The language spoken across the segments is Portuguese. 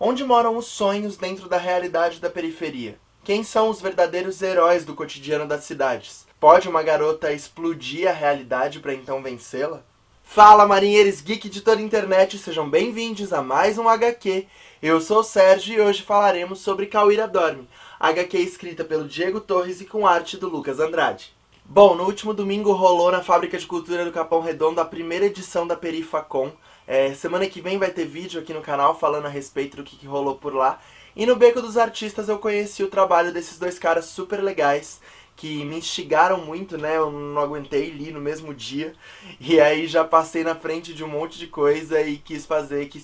Onde moram os sonhos dentro da realidade da periferia? Quem são os verdadeiros heróis do cotidiano das cidades? Pode uma garota explodir a realidade para então vencê-la? Fala, marinheiros geek de toda a internet, sejam bem-vindos a mais um HQ. Eu sou o Sérgio e hoje falaremos sobre Cauíra Dorme, HQ escrita pelo Diego Torres e com arte do Lucas Andrade. Bom, no último domingo rolou na Fábrica de Cultura do Capão Redondo a primeira edição da Perifacon. Semana que vem vai ter vídeo aqui no canal falando a respeito do que rolou por lá. E no Beco dos Artistas eu conheci o trabalho desses dois caras super legais, que me instigaram muito, né? Eu não aguentei, li no mesmo dia. E aí já passei na frente de um monte de coisa e quis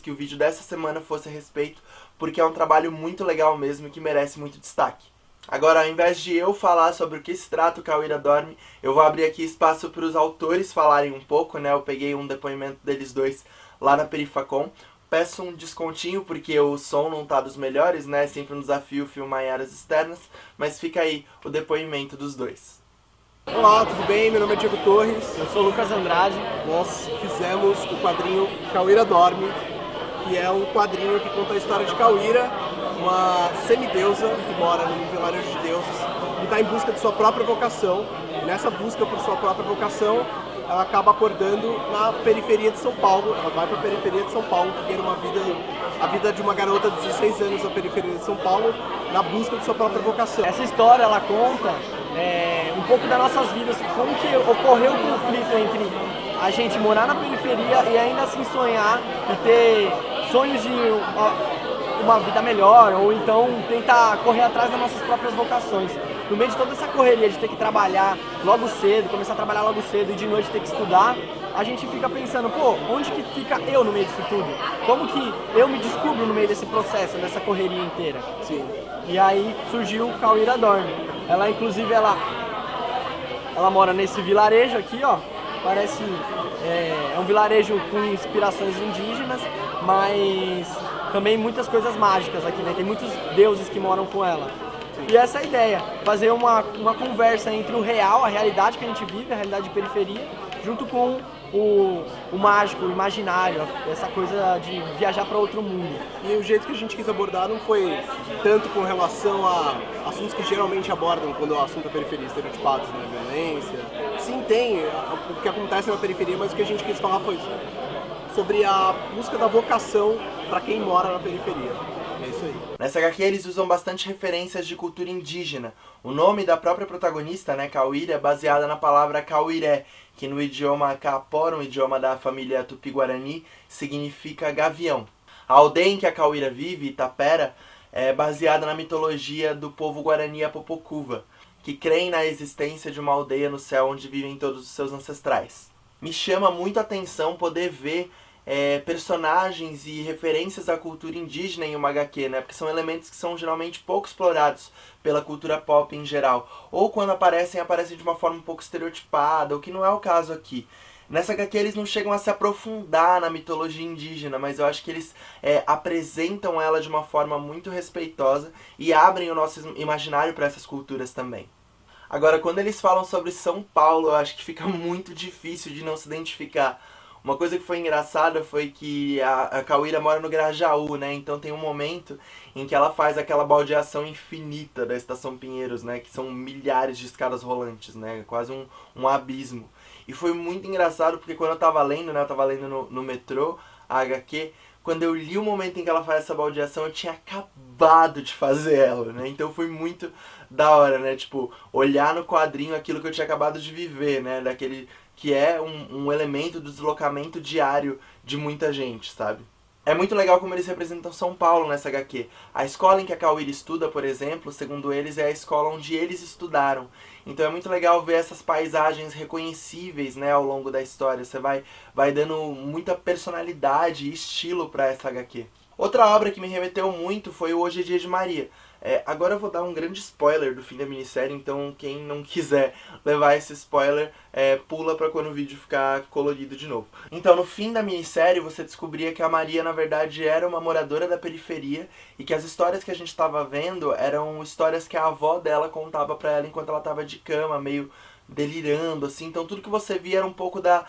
que o vídeo dessa semana fosse a respeito, porque é um trabalho muito legal mesmo e que merece muito destaque. Agora, ao invés de eu falar sobre o que se trata o Cauíra Dorme, eu vou abrir aqui espaço para os autores falarem um pouco, né? Eu peguei um depoimento deles dois lá na Perifacon. Peço um descontinho porque o som não tá dos melhores, né? É sempre um desafio filmar em áreas externas, mas fica aí o depoimento dos dois. Olá, tudo bem? Meu nome é Diego Torres. Eu sou o Lucas Andrade. Nós fizemos o quadrinho Cauíra Dorme, que é um quadrinho que conta a história de Cauíra, uma semideusa que mora num vilarejo de deuses e está em busca de sua própria vocação. Nessa busca por sua própria vocação, ela acaba acordando na periferia de São Paulo. Ela vai para a periferia de São Paulo, viver a vida de uma garota de 16 anos na periferia de São Paulo, na busca de sua própria vocação. Essa história ela conta um pouco das nossas vidas, como que ocorreu o conflito entre a gente morar na periferia e ainda assim sonhar e ter sonhos de uma vida melhor, ou então tentar correr atrás das nossas próprias vocações. No meio de toda essa correria de ter que trabalhar logo cedo, começar a trabalhar logo cedo e de noite ter que estudar, a gente fica pensando, pô, onde que fica eu no meio disso tudo? Como que eu me descubro no meio desse processo, dessa correria inteira? Sim. E aí surgiu Cauíra Dorme. Ela, inclusive, ela mora nesse vilarejo aqui, ó. Parece... É um vilarejo com inspirações indígenas, mas também muitas coisas mágicas aqui, né? Tem muitos deuses que moram com ela. E essa é a ideia, fazer uma conversa entre o real, a realidade que a gente vive, a realidade de periferia, junto com o mágico, o imaginário, essa coisa de viajar para outro mundo. E o jeito que a gente quis abordar não foi tanto com relação a assuntos que geralmente abordam quando o assunto é periferia, estereotipados, né? Violência. Sim, tem o que acontece na periferia, mas o que a gente quis falar foi sobre a busca da vocação para quem mora na periferia. É isso aí. Nessa HQ eles usam bastante referências de cultura indígena. O nome da própria protagonista, né, Cauíra, é baseada na palavra Cauiré, que no idioma Kaapor, um idioma da família Tupi-Guarani, significa gavião. A aldeia em que a Cauíra vive, Itapera, é baseada na mitologia do povo Guarani Apopocuva, que creem na existência de uma aldeia no céu onde vivem todos os seus ancestrais. Me chama muito a atenção poder ver personagens e referências à cultura indígena em uma HQ, né? Porque são elementos que são geralmente pouco explorados pela cultura pop em geral. Ou quando aparecem de uma forma um pouco estereotipada, o que não é o caso aqui. Nessa HQ eles não chegam a se aprofundar na mitologia indígena, mas eu acho que eles apresentam ela de uma forma muito respeitosa e abrem o nosso imaginário para essas culturas também. Agora, quando eles falam sobre São Paulo, eu acho que fica muito difícil de não se identificar. Uma coisa que foi engraçada foi que a Cauíra mora no Grajaú, né? Então tem um momento em que ela faz aquela baldeação infinita da Estação Pinheiros, né? Que são milhares de escadas rolantes, né? Quase um abismo. E foi muito engraçado porque quando eu tava lendo, né? Eu tava lendo no metrô, a HQ, quando eu li o momento em que ela faz essa baldeação, eu tinha acabado de fazer ela, né? Então foi muito da hora, né? Tipo, olhar no quadrinho aquilo que eu tinha acabado de viver, né? Daquele que é um elemento do deslocamento diário de muita gente, sabe? É muito legal como eles representam São Paulo nessa HQ. A escola em que a Cauíra estuda, por exemplo, segundo eles, é a escola onde eles estudaram. Então é muito legal ver essas paisagens reconhecíveis, né, ao longo da história. Você vai dando muita personalidade e estilo para essa HQ. Outra obra que me remeteu muito foi o Hoje é Dia de Maria. Agora eu vou dar um grande spoiler do fim da minissérie, então quem não quiser levar esse spoiler, pula pra quando o vídeo ficar colorido de novo. Então, no fim da minissérie, você descobria que a Maria, na verdade, era uma moradora da periferia e que as histórias que a gente estava vendo eram histórias que a avó dela contava pra ela enquanto ela estava de cama, meio delirando, assim. Então, tudo que você via era um pouco da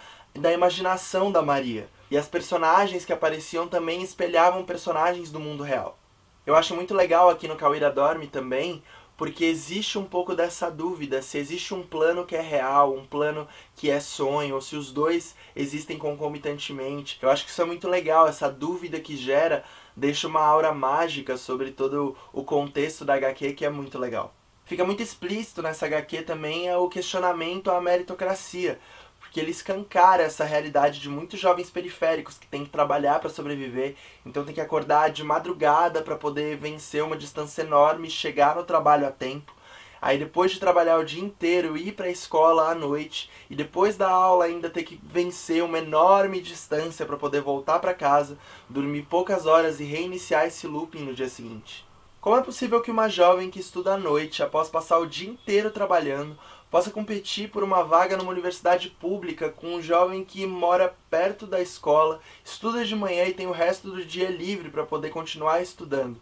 imaginação da Maria. E as personagens que apareciam também espelhavam personagens do mundo real. Eu acho muito legal aqui no Cauíra Dorme também, porque existe um pouco dessa dúvida se existe um plano que é real, um plano que é sonho, ou se os dois existem concomitantemente. Eu acho que isso é muito legal, essa dúvida que gera deixa uma aura mágica sobre todo o contexto da HQ, que é muito legal. Fica muito explícito nessa HQ também o questionamento à meritocracia, porque ele escancara essa realidade de muitos jovens periféricos que têm que trabalhar para sobreviver, então tem que acordar de madrugada para poder vencer uma distância enorme e chegar no trabalho a tempo. Aí depois de trabalhar o dia inteiro, ir para a escola à noite, e depois da aula ainda ter que vencer uma enorme distância para poder voltar para casa, dormir poucas horas e reiniciar esse looping no dia seguinte. Como é possível que uma jovem que estuda à noite, após passar o dia inteiro trabalhando, possa competir por uma vaga numa universidade pública com um jovem que mora perto da escola, estuda de manhã e tem o resto do dia livre para poder continuar estudando?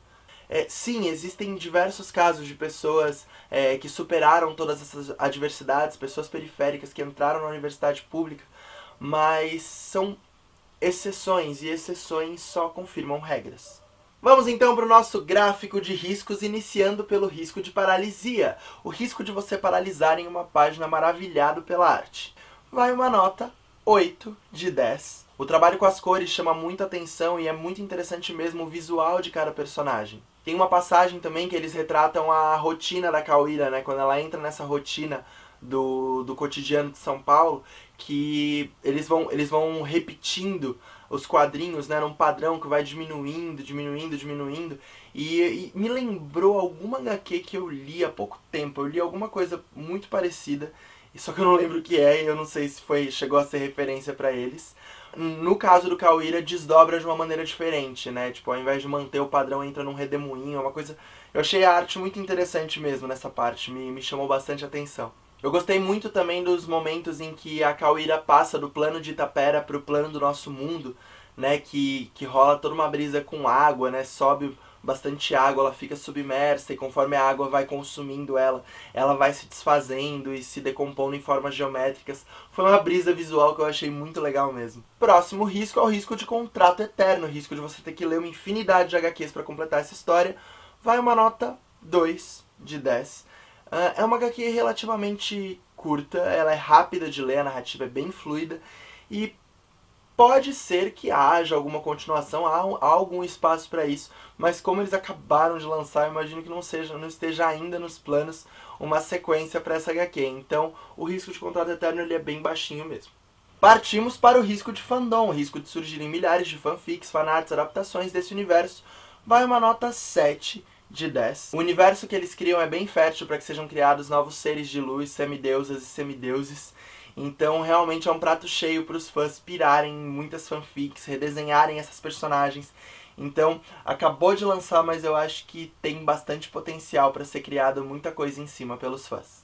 Sim, existem diversos casos de pessoas que superaram todas essas adversidades, pessoas periféricas que entraram na universidade pública, mas são exceções, e exceções só confirmam regras. Vamos então para o nosso gráfico de riscos, iniciando pelo risco de paralisia. O risco de você paralisar em uma página maravilhado pela arte. Vai uma nota 8 de 10. O trabalho com as cores chama muita atenção e é muito interessante mesmo o visual de cada personagem. Tem uma passagem também que eles retratam a rotina da Cauíra, né? Quando ela entra nessa rotina do cotidiano de São Paulo, que eles vão repetindo os quadrinhos, né, num padrão que vai diminuindo, e me lembrou alguma HQ que eu li há pouco tempo. Eu li alguma coisa muito parecida, só que eu não lembro o que é, e eu não sei se chegou a ser referência pra eles. No caso do Cauíra, desdobra de uma maneira diferente, né, tipo, ao invés de manter o padrão, entra num redemoinho, uma coisa... Eu achei a arte muito interessante mesmo nessa parte, me chamou bastante atenção. Eu gostei muito também dos momentos em que a Cauíra passa do plano de Itapera para o plano do nosso mundo, né, que rola toda uma brisa com água, né, sobe bastante água, ela fica submersa e conforme a água vai consumindo ela vai se desfazendo e se decompondo em formas geométricas. Foi uma brisa visual que eu achei muito legal mesmo. Próximo risco é o risco de contrato eterno, o risco de você ter que ler uma infinidade de HQs para completar essa história. Vai uma nota 2 de 10. É uma HQ relativamente curta, ela é rápida de ler, a narrativa é bem fluida e pode ser que haja alguma continuação, há algum espaço para isso, mas como eles acabaram de lançar, eu imagino que não esteja ainda nos planos uma sequência para essa HQ, então o risco de contrato eterno ele é bem baixinho mesmo. Partimos para o risco de fandom, o risco de surgirem milhares de fanfics, fanarts, adaptações desse universo, vai uma nota 7 de 10. O universo que eles criam é bem fértil para que sejam criados novos seres de luz, semideusas e semideuses. Então realmente é um prato cheio para os fãs pirarem em muitas fanfics, redesenharem essas personagens. Então acabou de lançar, mas eu acho que tem bastante potencial para ser criado muita coisa em cima pelos fãs.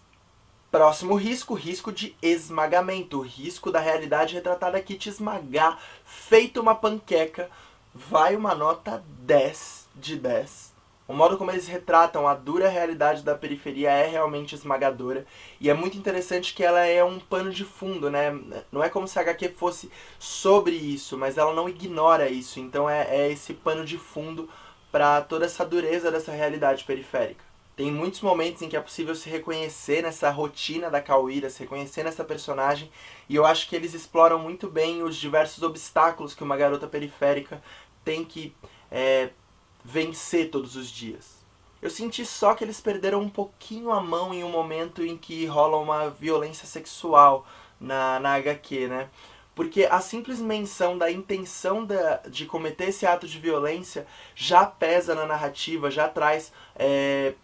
Próximo risco, risco de esmagamento. O risco da realidade retratada aqui te esmagar, feito uma panqueca. Vai uma nota 10 de 10. O modo como eles retratam a dura realidade da periferia é realmente esmagadora. E é muito interessante que ela é um pano de fundo, né? Não é como se a HQ fosse sobre isso, mas ela não ignora isso. Então é esse pano de fundo para toda essa dureza dessa realidade periférica. Tem muitos momentos em que é possível se reconhecer nessa rotina da Cauíra, se reconhecer nessa personagem. E eu acho que eles exploram muito bem os diversos obstáculos que uma garota periférica tem que vencer todos os dias. Eu senti só que eles perderam um pouquinho a mão em um momento em que rola uma violência sexual na HQ, né? Porque a simples menção da intenção de cometer esse ato de violência já pesa na narrativa, já traz,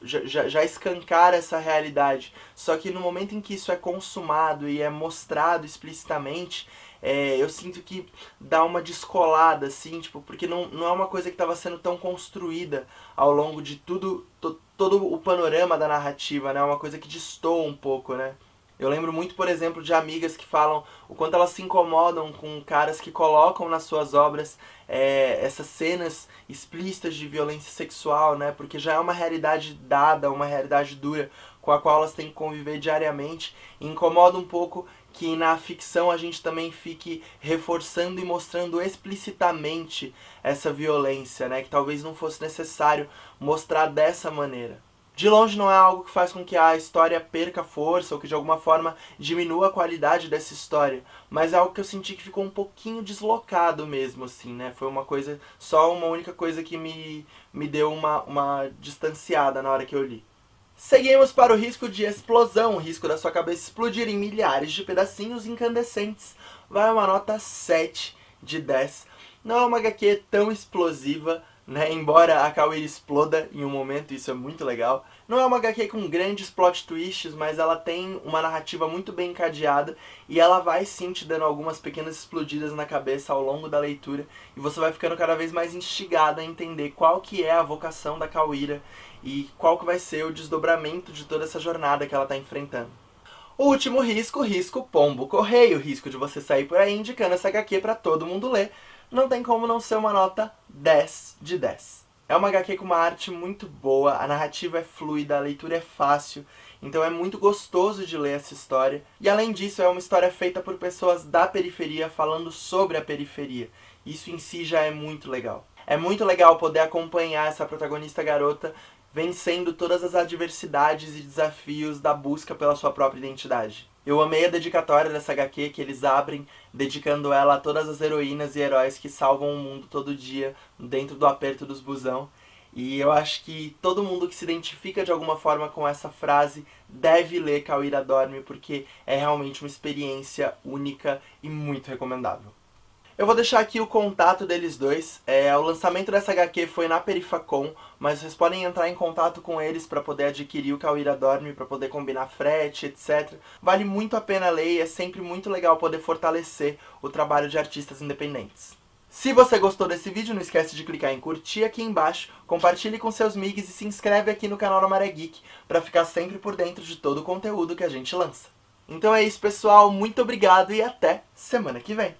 já escancara essa realidade. Só que no momento em que isso é consumado e é mostrado explicitamente, eu sinto que dá uma descolada, assim, tipo, porque não é uma coisa que estava sendo tão construída ao longo de todo o panorama da narrativa, né? É uma coisa que destoa um pouco, né? Eu lembro muito, por exemplo, de amigas que falam o quanto elas se incomodam com caras que colocam nas suas obras essas cenas explícitas de violência sexual, né? Porque já é uma realidade dada, uma realidade dura com a qual elas têm que conviver diariamente. E incomoda um pouco que na ficção a gente também fique reforçando e mostrando explicitamente essa violência, né? Que talvez não fosse necessário mostrar dessa maneira. De longe não é algo que faz com que a história perca força ou que de alguma forma diminua a qualidade dessa história, mas é algo que eu senti que ficou um pouquinho deslocado mesmo, assim, né? Foi uma coisa, só uma única coisa que me deu uma distanciada na hora que eu li. Seguimos para o risco de explosão, o risco da sua cabeça explodir em milhares de pedacinhos incandescentes. Vai uma nota 7 de 10. Não é uma HQ tão explosiva, né? Embora a Kawiri exploda em um momento, isso é muito legal. Não é uma HQ com grandes plot twists, mas ela tem uma narrativa muito bem encadeada e ela vai sim te dando algumas pequenas explodidas na cabeça ao longo da leitura e você vai ficando cada vez mais instigado a entender qual que é a vocação da Kawira e qual que vai ser o desdobramento de toda essa jornada que ela está enfrentando. O último risco, o risco pombo correio, o risco de você sair por aí indicando essa HQ para todo mundo ler. Não tem como não ser uma nota 10 de 10. É uma HQ com uma arte muito boa, a narrativa é fluida, a leitura é fácil, então é muito gostoso de ler essa história. E além disso, é uma história feita por pessoas da periferia falando sobre a periferia. Isso em si já é muito legal. É muito legal poder acompanhar essa protagonista garota vencendo todas as adversidades e desafios da busca pela sua própria identidade. Eu amei a dedicatória dessa HQ que eles abrem, dedicando ela a todas as heroínas e heróis que salvam o mundo todo dia, dentro do aperto dos busão. E eu acho que todo mundo que se identifica de alguma forma com essa frase deve ler Kawira Dorme, porque é realmente uma experiência única e muito recomendável. Eu vou deixar aqui o contato deles dois. O lançamento dessa HQ foi na Perifacon, mas vocês podem entrar em contato com eles para poder adquirir o Kawira Dorme, para poder combinar frete, etc. Vale muito a pena ler e é sempre muito legal poder fortalecer o trabalho de artistas independentes. Se você gostou desse vídeo, não esquece de clicar em curtir aqui embaixo, compartilhe com seus migs e se inscreve aqui no canal da Maré Geek para ficar sempre por dentro de todo o conteúdo que a gente lança. Então é isso, pessoal. Muito obrigado e até semana que vem.